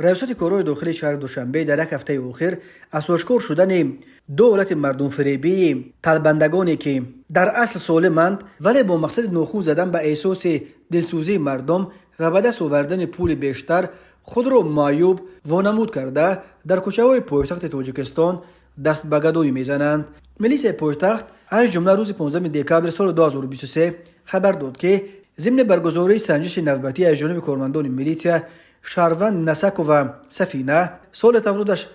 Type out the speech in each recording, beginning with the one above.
ریاست کارهای داخلی شهر دوشنبه در یک هفته اخیر از آشکار شدن دولت مردم فریبی طلبندگانی که در اصل سالمند ولی با مقصد ناخون زدن به احساس دلسوزی مردم و به دست آوردن پول بیشتر خود را معیوب وانمود کرده در کوچه‌های پایتخت تاجیکستان دست به گدایی میزنند. ملیس پایتخت از جمله روز 15 دکبر سال 2023 خبر داد که ضمن برگزاری سنجش نوبتی از جانب کارمندان میلیسیا شهروند نسک و سفینه سال تولدش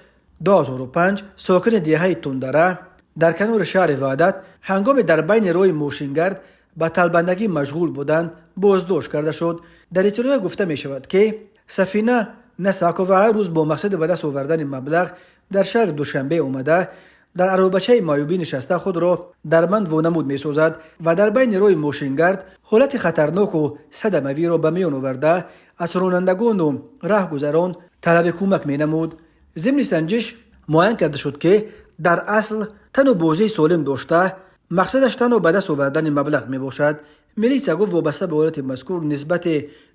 2005 ساکن دهه تندره در کنار شهر وحدت هنگام در بین راه ماشینگرد به طلبندگی مشغول بودند بازداشت کرده شد. در اطلاع گفته می شود که سفینه نسک و هر روز با مقصد به دست آوردن مبلغ در شهر دوشنبه اومده در عربچه معیوبی نشسته خود را درمند وانمود می سازد و در بین راه ماشینگرد حالت خطرناک و صدموی را به میان آورده از رانندگان و راهگذران طلب کمک می نمود. ضمن سنجش معین کرده شد که در اصل تن و بازی سالم داشته مقصدش تن و به دست آوردن مبلغ می باشد. میلیسیا گفت وابسته به حالت مذکور نسبت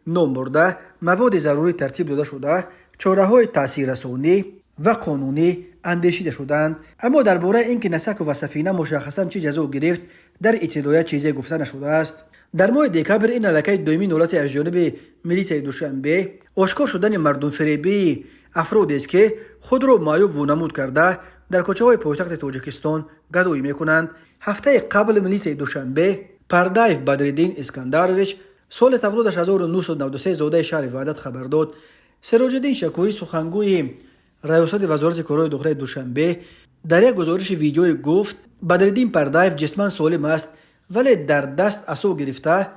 نام برده مواد ضروری ترتیب داده شده چاره‌های تاثیررسانی و قانونی اندیشیده شدند، اما درباره اینکه نسک و سفینه مشخصا چه جزا گرفت در اطلاع چیزی گفته نشده است. در ماه دکبر این علاقه دومین دولت از جانب میلیسیای دوشنبه آشکار شدن مردم فریبی افرادی است که خود را معیوب وانمود کرده در کوچه‌های پایتخت تاجیکستان گدایی میکنند. هفته قبل میلیسیای دوشنبه پردایف بدرالدین اسکندرویچ سال تولدش 1993 زاده شهر وحدت خبر داد. سراج‌الدین شکوری سخنگوی ریاست وزارت کارهای داخلی دوشنبه در یک گزارش ویدیویی گفت بدرالدین پردایف جسماً سالم است ولی در دست عصا گرفته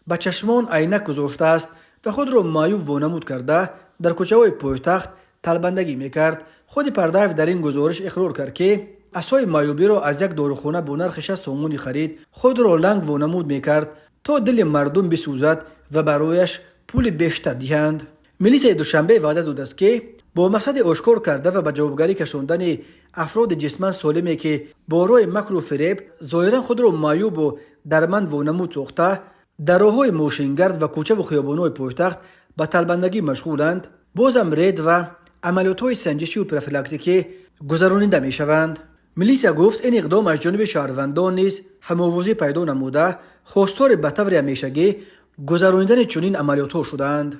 به چشمان عینک گذاشته است و خود را معیوب وانمود کرده در کوچه‌های پایتخت طلبندگی میکرد. خود پردایف در این گزارش اقرار کرد که عصای معیوبی را از یک داروخانه با نرخ 60 سومونی خرید، خود را لنگ وانمود میکرد تا دل مردم بسوزد و برایش پول بیشتر دهند. میلیسیای دوشنبه وعده داده است که با مقصد آشکار کرده و به جوابگری کشاندن افراد جسماً سالمی که با راه مکر و فریب ظاهراً خود را معیوب و درمند وانمود ساخته در راه‌های ماشینگرد و کوچه و خیابان‌های پایتخت به طلبندگی مشغولند، بازم رید و عملیات‌های سنجشی و پروفیلاکتیکی گذرانیده می‌شوند. میلیسیا گفت این اقدام از جانب شهروندان نیز هم‌آوازی پیدا نموده خواستار به طور همیشگی گذرانیدن چنین عملیات‌ها شدند.